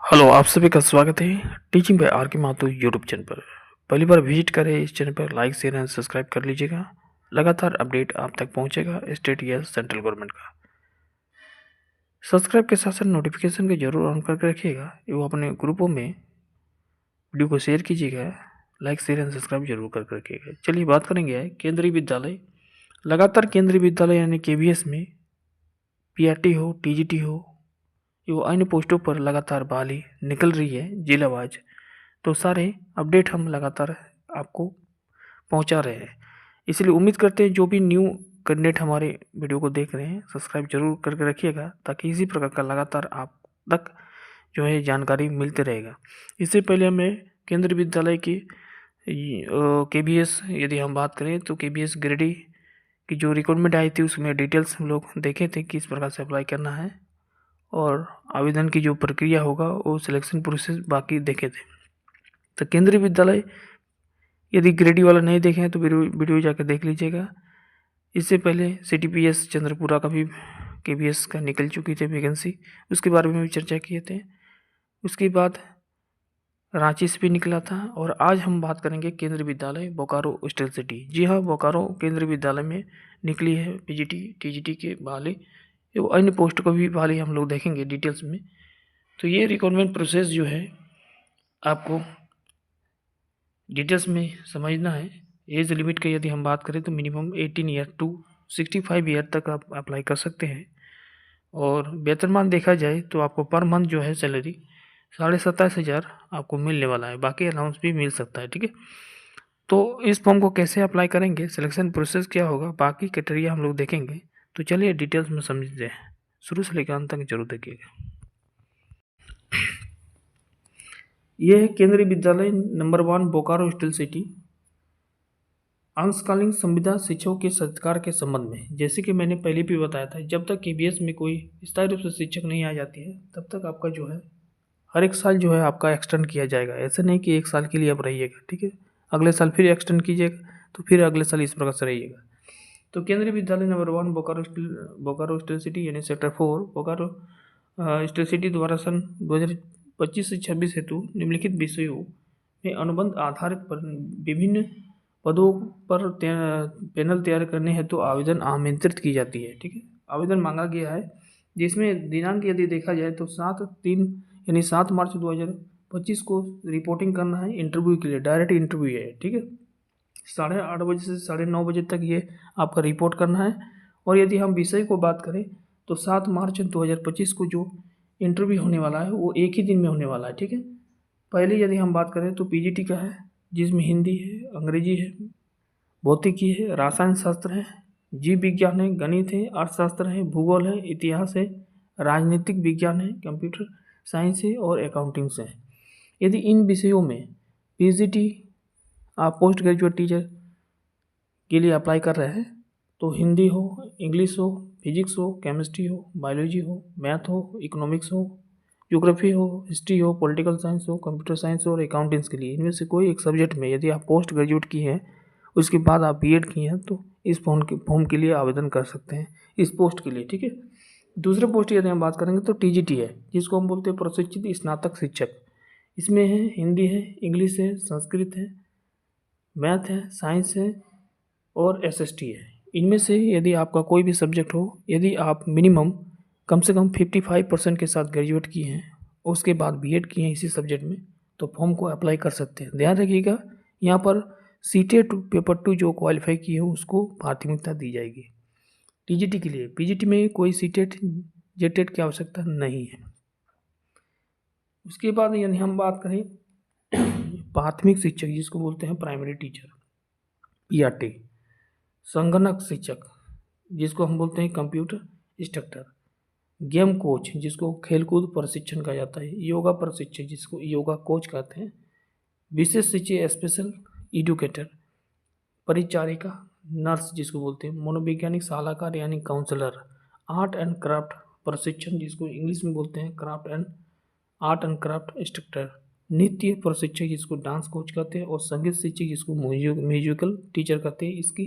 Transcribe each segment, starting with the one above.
Hello, आप सभी का स्वागत है टीचिंग बाय आर के माथुर यूट्यूब चैनल पर। पहली बार विजिट करें इस चैनल पर लाइक शेयर एंड सब्सक्राइब कर लीजिएगा। लगातार अपडेट आप तक पहुंचेगा स्टेट या सेंट्रल गवर्नमेंट का। सब्सक्राइब के साथ साथ नोटिफिकेशन को जरूर ऑन करके रखिएगा एवं अपने ग्रुपों में वीडियो को शेयर कीजिएगा। लाइक शेयर एंड सब्सक्राइब जरूर करके रखिएगा। चलिए बात करेंगे केंद्रीय विद्यालय। लगातार केंद्रीय विद्यालय यानी KVS में PRT हो, TGT हो एवं अन्य पोस्टों पर लगातार बहाली निकल रही है जिलावाज। तो सारे अपडेट हम लगातार आपको पहुंचा रहे हैं। इसलिए उम्मीद करते हैं जो भी न्यू कैंडिडेट हमारे वीडियो को देख रहे हैं सब्सक्राइब जरूर करके रखिएगा, ताकि इसी प्रकार का लगातार आप तक जो है जानकारी मिलते रहेगा। इससे पहले हमें केंद्रीय विद्यालय की KVS यदि हम बात करें तो KVS ग्रेडी की जो रिक्वायरमेंट आई थी उसमें डिटेल्स हम लोग देखे थे किस प्रकार से अप्लाई करना है और आवेदन की जो प्रक्रिया होगा वो सिलेक्शन प्रोसेस बाकी देखे थे। तो केंद्रीय विद्यालय यदि ग्रेडी वाला नहीं देखे हैं तो वीडियो जाकर देख लीजिएगा। इससे पहले CTPS चंद्रपुरा का भी KVS का निकल चुकी थी वैकेंसी, उसके बारे में भी चर्चा किए थे। उसके बाद रांची से भी निकला था। और आज हम बात करेंगे केंद्रीय विद्यालय बोकारो स्टील सिटी। जी हाँ, बोकारो केंद्रीय विद्यालय में निकली है PGT TGT के बहाली एवं अन्य पोस्ट को भी बहाली हम लोग देखेंगे डिटेल्स में। तो ये रिक्वायरमेंट प्रोसेस जो है आपको डिटेल्स में समझना है। एज लिमिट की यदि हम बात करें तो मिनिमम 18 ईयर टू 65 ईयर तक आप अप्लाई कर सकते हैं। और वेतनमान देखा जाए तो आपको पर मंथ जो है सैलरी 27,500 आपको मिलने वाला है, बाकी अलाउंस भी मिल सकता है। ठीक है, तो इस फॉर्म को कैसे अप्लाई करेंगे, सिलेक्शन प्रोसेस क्या होगा, बाकी क्राइटेरिया हम लोग देखेंगे। तो चलिए डिटेल्स में समझते हैं, शुरू से लेकर अंत तक जरूर देखिएगा। ये है केंद्रीय विद्यालय नंबर 1 बोकारो स्टील सिटी। अंशकालीन संविदा शिक्षकों के सत्कार के संबंध में, जैसे कि मैंने पहले भी बताया था, जब तक KVS में कोई स्थायी रूप से शिक्षक नहीं आ जाती है तब तक आपका जो है हर एक साल जो है आपका एक्सटेंड किया जाएगा। ऐसा नहीं कि एक साल के लिए आप रहिएगा, ठीक है, अगले साल फिर एक्सटेंड कीजिएगा तो फिर अगले साल इस प्रकार से रहिएगा। तो केंद्रीय विद्यालय नंबर 1 बोकारो स्टील सिटी यानी सेक्टर 4 बोकारो स्टील सिटी द्वारा सन 2025 से 26 हेतु निम्नलिखित विषयों में अनुबंध आधारित पर विभिन्न पदों पर पैनल तैयार करने हेतु आवेदन आमंत्रित की जाती है। ठीक है, आवेदन मांगा गया है, जिसमें दिनांक यदि देखा जाए तो 7/3 यानी 7 मार्च 2025 को रिपोर्टिंग करना है इंटरव्यू के लिए। डायरेक्ट इंटरव्यू है। ठीक है, 8:30 बजे से 9:30 बजे तक ये आपका रिपोर्ट करना है। और यदि हम विषय को बात करें तो 7 मार्च 2025 को जो इंटरव्यू होने वाला है वो एक ही दिन में होने वाला है। ठीक है, पहले यदि हम बात करें तो PGT का है, जिसमें हिंदी है, अंग्रेजी है, भौतिकी है, रसायन शास्त्र है, जीव विज्ञान है, गणित है, अर्थशास्त्र है, भूगोल है, इतिहास है, राजनीतिक विज्ञान है, कंप्यूटर साइंस है और अकाउंटिंग्स है। यदि इन विषयों में PGT आप पोस्ट ग्रेजुएट टीचर के लिए अप्लाई कर रहे हैं तो हिंदी हो, इंग्लिश हो, फिजिक्स हो, केमिस्ट्री हो, बायोलॉजी हो, मैथ हो, इकोनॉमिक्स हो, ज्योग्राफी हो, हिस्ट्री हो, पॉलिटिकल साइंस हो, कंप्यूटर साइंस हो और अकाउंटिंग्स के लिए इनमें से कोई एक सब्जेक्ट में यदि आप पोस्ट ग्रेजुएट की हैं, उसके बाद आप B.Ed किए हैं तो इस फॉर्म के लिए आवेदन कर सकते हैं इस पोस्ट के लिए। ठीक है, दूसरे पोस्ट यदि हम बात करेंगे तो TGT है, जिसको हम बोलते हैं प्रशिक्षित स्नातक शिक्षक। इसमें है हिंदी है, इंग्लिश है, संस्कृत है, मैथ है, साइंस है और SST है। इनमें से यदि आपका कोई भी सब्जेक्ट हो, यदि आप मिनिमम कम से कम 55% के साथ ग्रेजुएट किए हैं, उसके बाद B.Ed किए हैं इसी सब्जेक्ट में, तो फॉर्म को अप्लाई कर सकते हैं। ध्यान रखिएगा, यहाँ पर CTET पेपर 2 जो क्वालिफाई किए हो उसको प्राथमिकता दी जाएगी। TGT के लिए PGT में कोई CTET JTET की आवश्यकता नहीं है। उसके बाद यदि हम बात करें प्राथमिक शिक्षक, जिसको बोलते हैं प्राइमरी टीचर PRT, संगणक शिक्षक जिसको हम बोलते हैं कंप्यूटर इंस्ट्रक्टर, गेम कोच जिसको खेलकूद प्रशिक्षण कहा जाता है, योगा प्रशिक्षक जिसको योगा कोच कहते हैं, विशेष शिक्षक स्पेशल एजुकेटर, परिचारिका, नर्स जिसको बोलते हैं, मनोवैज्ञानिक सलाहकार यानी काउंसलर, आर्ट एंड क्राफ्ट प्रशिक्षण जिसको इंग्लिश में बोलते हैं आर्ट एंड क्राफ्ट इंस्ट्रक्टर, नृत्य प्रशिक्षक जिसको डांस कोच कहते हैं और संगीत शिक्षक जिसको म्यूजिकल टीचर कहते हैं। इसकी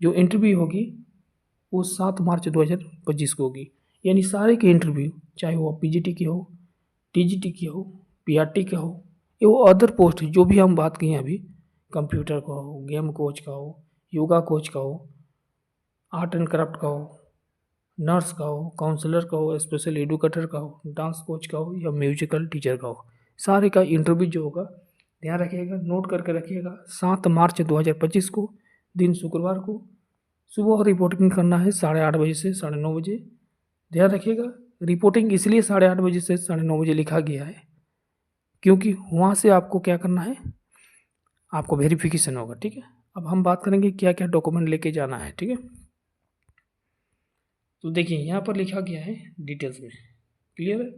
जो इंटरव्यू होगी वो 7 मार्च 2025 को होगी। यानी सारे के इंटरव्यू चाहे वो PGT की हो, टीजीटी की हो, पीआरटी का हो, ये वो अदर पोस्ट जो भी हम बात किए अभी, कंप्यूटर का हो, गेम कोच का हो, योगा कोच का हो, आर्ट एंड क्राफ्ट का हो, नर्स का हो, काउंसलर का हो, स्पेशल एडुकेटर का हो, डांस कोच का हो या म्यूजिकल टीचर का हो, सारे का इंटरव्यू जो होगा ध्यान रखिएगा, नोट करके रखिएगा। 7 मार्च 2025 को, दिन शुक्रवार को सुबह रिपोर्टिंग करना है 8:30 बजे से 9:30 बजे। ध्यान रखिएगा, रिपोर्टिंग इसलिए 8:30 बजे से 9:30 बजे लिखा गया है क्योंकि वहाँ से आपको क्या करना है, आपको वेरिफिकेशन होगा। ठीक है, अब हम बात करेंगे क्या क्या डॉक्यूमेंट लेके जाना है। ठीक है, तो देखिए यहाँ पर लिखा गया है डिटेल्स में, क्लियर है।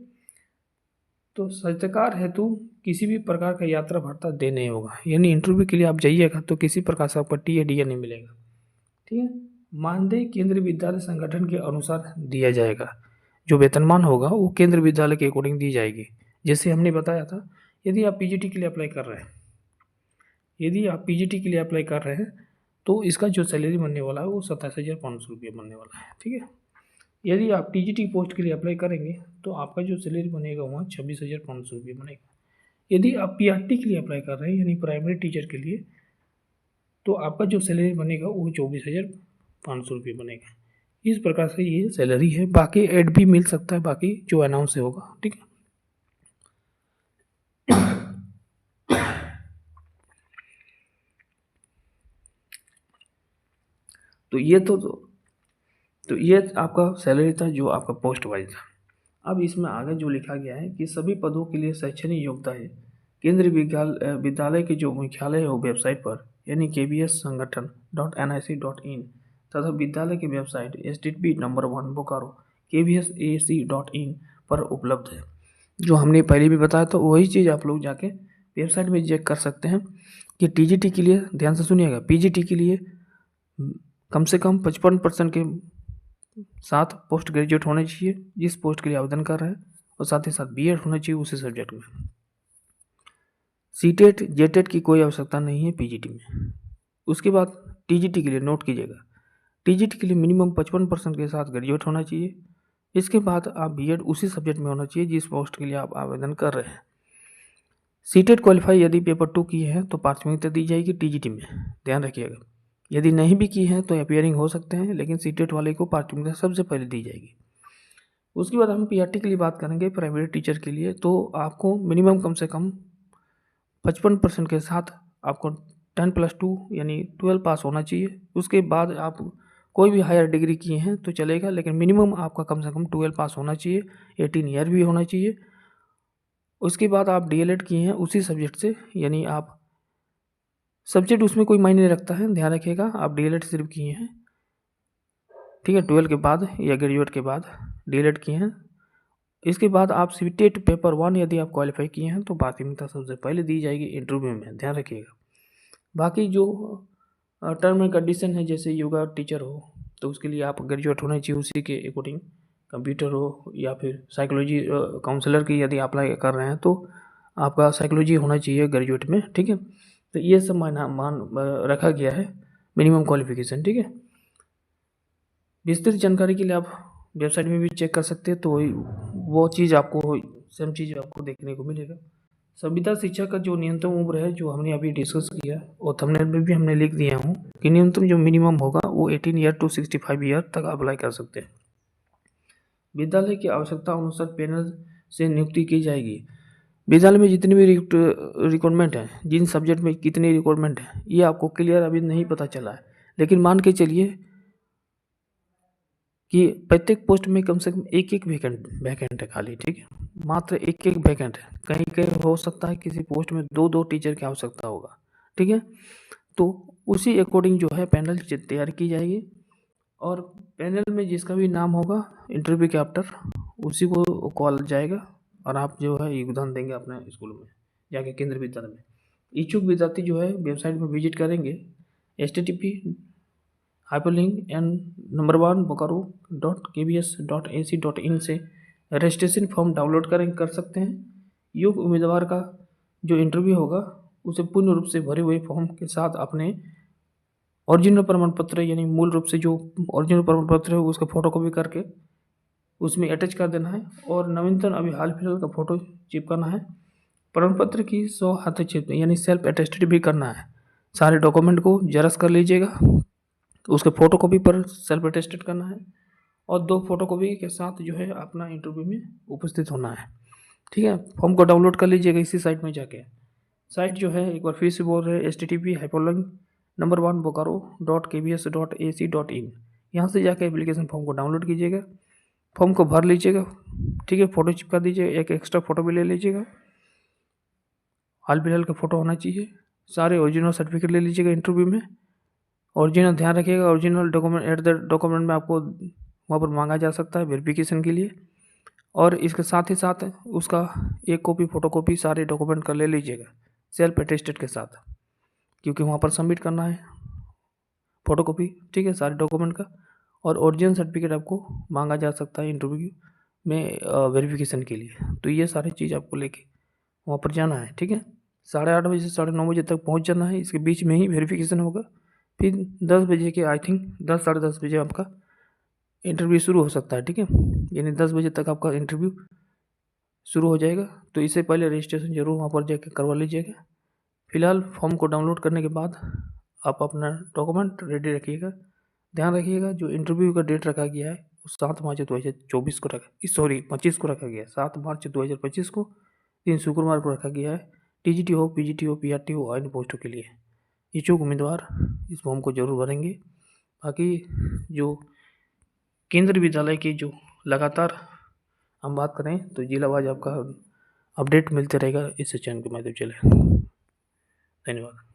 तो सत्कार हेतु किसी भी प्रकार का यात्रा भत्ता दे नहीं होगा, यानी इंटरव्यू के लिए आप जाइएगा तो किसी प्रकार से आपको टी या डी नहीं मिलेगा। ठीक है, मानदेय केंद्रीय विद्यालय संगठन के अनुसार दिया जाएगा, जो वेतनमान होगा वो केंद्र विद्यालय के अकॉर्डिंग दी जाएगी। जैसे हमने बताया था, यदि आप पीजीटी के लिए अप्लाई कर रहे हैं, तो इसका जो सैलरी बनने वाला है वो 27,500 रुपये बनने वाला है। ठीक है, यदि आप टीजीटी पोस्ट के लिए अप्लाई करेंगे तो आपका जो सैलरी बनेगा वहाँ 26,500 रुपये बनेगा। यदि आप पीआरटी के लिए अप्लाई कर रहे हैं यानी प्राइमरी टीचर के लिए, तो आपका जो सैलरी बनेगा वो 24,500 रुपये बनेगा। इस प्रकार से ये सैलरी है, बाकी ऐड भी मिल सकता है, बाकी जो अनाउंस होगा। ठीक है, तो ये आपका सैलरी था जो आपका पोस्ट वाइज था। अब इसमें आगे जो लिखा गया है कि सभी पदों के लिए शैक्षणिक योग्यता है केंद्रीय विद्यालय के जो मुख्यालय है वो वेबसाइट पर यानी KBS संगठन.nic.in तथा विद्यालय की website STP number 1 Bokaro KBSAC.in पर उपलब्ध है। जो हमने पहले भी बताया था वही चीज़ आप लोग जाके वेबसाइट में चेक कर सकते हैं कि टीजीटी के लिए, ध्यान से सुनिएगा, पीजीटी के लिए कम से कम 55% के साथ पोस्ट ग्रेजुएट होने चाहिए जिस पोस्ट के लिए आवेदन कर रहे हैं, और साथ ही साथ बीएड होना चाहिए उसी सब्जेक्ट में। सीटेट जेटेट की कोई आवश्यकता नहीं है पीजीटी में। उसके बाद टीजीटी के लिए नोट कीजिएगा, टीजीटी के लिए मिनिमम 55% के साथ ग्रेजुएट होना चाहिए। इसके बाद आप बीएड उसी सब्जेक्ट में होना चाहिए जिस पोस्ट के लिए आप आवेदन कर रहे हैं। सीटेट क्वालिफाई यदि पेपर 2 किए हैं तो प्राथमिकता दी जाएगी टीजीटी में, ध्यान रखिएगा। यदि नहीं भी की है तो अपीयरिंग हो सकते हैं, लेकिन सीटेट वाले को प्राथमिकता सबसे पहले दी जाएगी। उसके बाद हम पीआरटी के लिए बात करेंगे, प्राइमरी टीचर के लिए, तो आपको मिनिमम कम से कम 55% के साथ आपको 10+2 यानी 12 पास होना चाहिए। उसके बाद आप कोई भी हायर डिग्री किए हैं तो चलेगा, लेकिन मिनिमम आपका कम से कम 12 पास होना चाहिए, 18 ईयर भी होना चाहिए। उसके बाद आप डीएलएड किए हैं उसी सब्जेक्ट से, यानी आप सब्जेक्ट उसमें कोई मायने नहीं रखता है, ध्यान रखिएगा, आप डीएलएड सिर्फ किए हैं। ठीक है, 12 के बाद या ग्रेजुएट के बाद डीएलएड किए हैं। इसके बाद आप सीटेट पेपर 1 यदि आप क्वालिफाई किए हैं तो प्राथमिकता सबसे पहले दी जाएगी इंटरव्यू में, ध्यान रखिएगा। बाकी जो टर्म एंड कंडीशन है, जैसे योगा टीचर हो तो उसके लिए आप ग्रेजुएट होना चाहिए उसी के अकॉर्डिंग, कंप्यूटर हो या फिर साइकोलॉजी काउंसलर की यदि अप्लाई कर रहे हैं तो आपका साइकोलॉजी होना चाहिए ग्रेजुएट में। ठीक है, तो ये सब मान रखा गया है मिनिमम क्वालिफिकेशन। ठीक है, विस्तृत जानकारी के लिए आप वेबसाइट में भी चेक कर सकते हैं, तो वो चीज़ आपको सेम चीज़ आपको देखने को मिलेगा। संविदा शिक्षा का जो न्यूनतम उम्र है जो हमने अभी डिस्कस किया और थंबनेल में भी हमने लिख दिया हूँ कि न्यूनतम जो मिनिमम होगा वो 18 ईयर टू 65 ईयर तक अप्लाई कर सकते हैं। विद्यालय की आवश्यकता अनुसार पैनल से नियुक्ति की जाएगी। विद्यालय में जितनी भी रिक्वायरमेंट है, जिन सब्जेक्ट में कितनी रिक्वायरमेंट है, ये आपको क्लियर अभी नहीं पता चला है, लेकिन मान के चलिए कि प्रत्येक पोस्ट में कम से कम एक वैकेंट है खाली। ठीक है, मात्र एक वैकेंट है, कहीं कहीं हो सकता है किसी पोस्ट में 2 टीचर की आवश्यकता होगा। ठीक है, तो उसी अकॉर्डिंग जो है पैनल तैयार की जाएगी, और पैनल में जिसका भी नाम होगा इंटरव्यू के आफ्टर उसी को कॉल जाएगा, और आप जो है योगदान देंगे अपने स्कूल में जाके, केंद्रीय विद्यालय में। इच्छुक विद्यार्थी जो है वेबसाइट में विजिट करेंगे http://nंबर1 बोकारो.kbs.ac.in से रजिस्ट्रेशन फॉर्म डाउनलोड कर सकते हैं। योग्य उम्मीदवार का जो इंटरव्यू होगा उसे पूर्ण रूप से भरे हुए फॉर्म के साथ अपने ओरिजिनल प्रमाण पत्र यानी मूल रूप से जो ओरिजिनल प्रमाण पत्र है उसका फोटोकॉपी करके उसमें अटैच कर देना है। और नवीनतम अभी हाल फिलहाल का फ़ोटो चिपकाना है। प्रमाण पत्र की 100 हस्तक्षेप यानी सेल्फ अटेस्टेड भी करना है। सारे डॉक्यूमेंट को जेरॉक्स कर लीजिएगा, उसके फ़ोटो कॉपी पर सेल्फ अटेस्टेड करना है और 2 फोटो कॉपी के साथ जो है अपना इंटरव्यू में उपस्थित होना है। ठीक है, फॉर्म को डाउनलोड कर लीजिएगा इसी साइट में जाके। साइट जो है एक बार फिर से बोल रहे हैं, http://1bokaro.kbs.ac.in। यहाँ से जाकर एप्लीकेशन फॉर्म को डाउनलोड कीजिएगा, फॉर्म को भर लीजिएगा। ठीक है, फ़ोटो चिपका दीजिएगा, एक एक्स्ट्रा फ़ोटो भी ले लीजिएगा, हाल फिलहाल का फ़ोटो होना चाहिए। सारे ओरिजिनल सर्टिफिकेट ले लीजिएगा इंटरव्यू में। ओरिजिनल ध्यान रखिएगा, original document at the document में आपको वहाँ पर मांगा जा सकता है वेरिफिकेशन के लिए। और इसके साथ ही साथ उसका एक कॉपी फ़ोटोकॉपी सारे डॉक्यूमेंट का ले लीजिएगा सेल्फ अटेस्टेड के साथ, क्योंकि वहाँ पर सबमिट करना है फ़ोटोकॉपी। ठीक है, सारे डॉक्यूमेंट का। और ओरिजिनल सर्टिफिकेट आपको मांगा जा सकता है इंटरव्यू में वेरिफिकेशन के लिए। तो ये सारी चीज़ आपको लेके वहाँ पर जाना है। ठीक है, 8:30 बजे से 9:30 बजे तक पहुँच जाना है। इसके बीच में ही वेरिफिकेशन होगा। फिर 10 बजे के आई थिंक 10 साढ़े 10 बजे आपका इंटरव्यू शुरू हो सकता है। ठीक है, यानी 10 बजे तक आपका इंटरव्यू शुरू हो जाएगा। तो इससे पहले रजिस्ट्रेशन जरूर वहाँ पर जाकर करवा लीजिएगा। फिलहाल फॉर्म को डाउनलोड करने के बाद आप अपना डॉक्यूमेंट रेडी रखिएगा। ध्यान रखिएगा जो इंटरव्यू का डेट रखा गया है वो 7 मार्च 2024 को सॉरी 25 को रखा गया है। 7 मार्च 2025 को दिन शुक्रवार को रखा गया है। टीजीटी हो, पीजीटी हो, पीआरटी हो, अन्य पोस्टों के लिए इच्छुक उम्मीदवार इस फॉर्म को जरूर भरेंगे। बाकी जो केंद्रीय विद्यालय की जो लगातार हम बात करें तो जिला वाइज आपका अपडेट मिलते रहेगा इस चैनल के माध्यम से। धन्यवाद।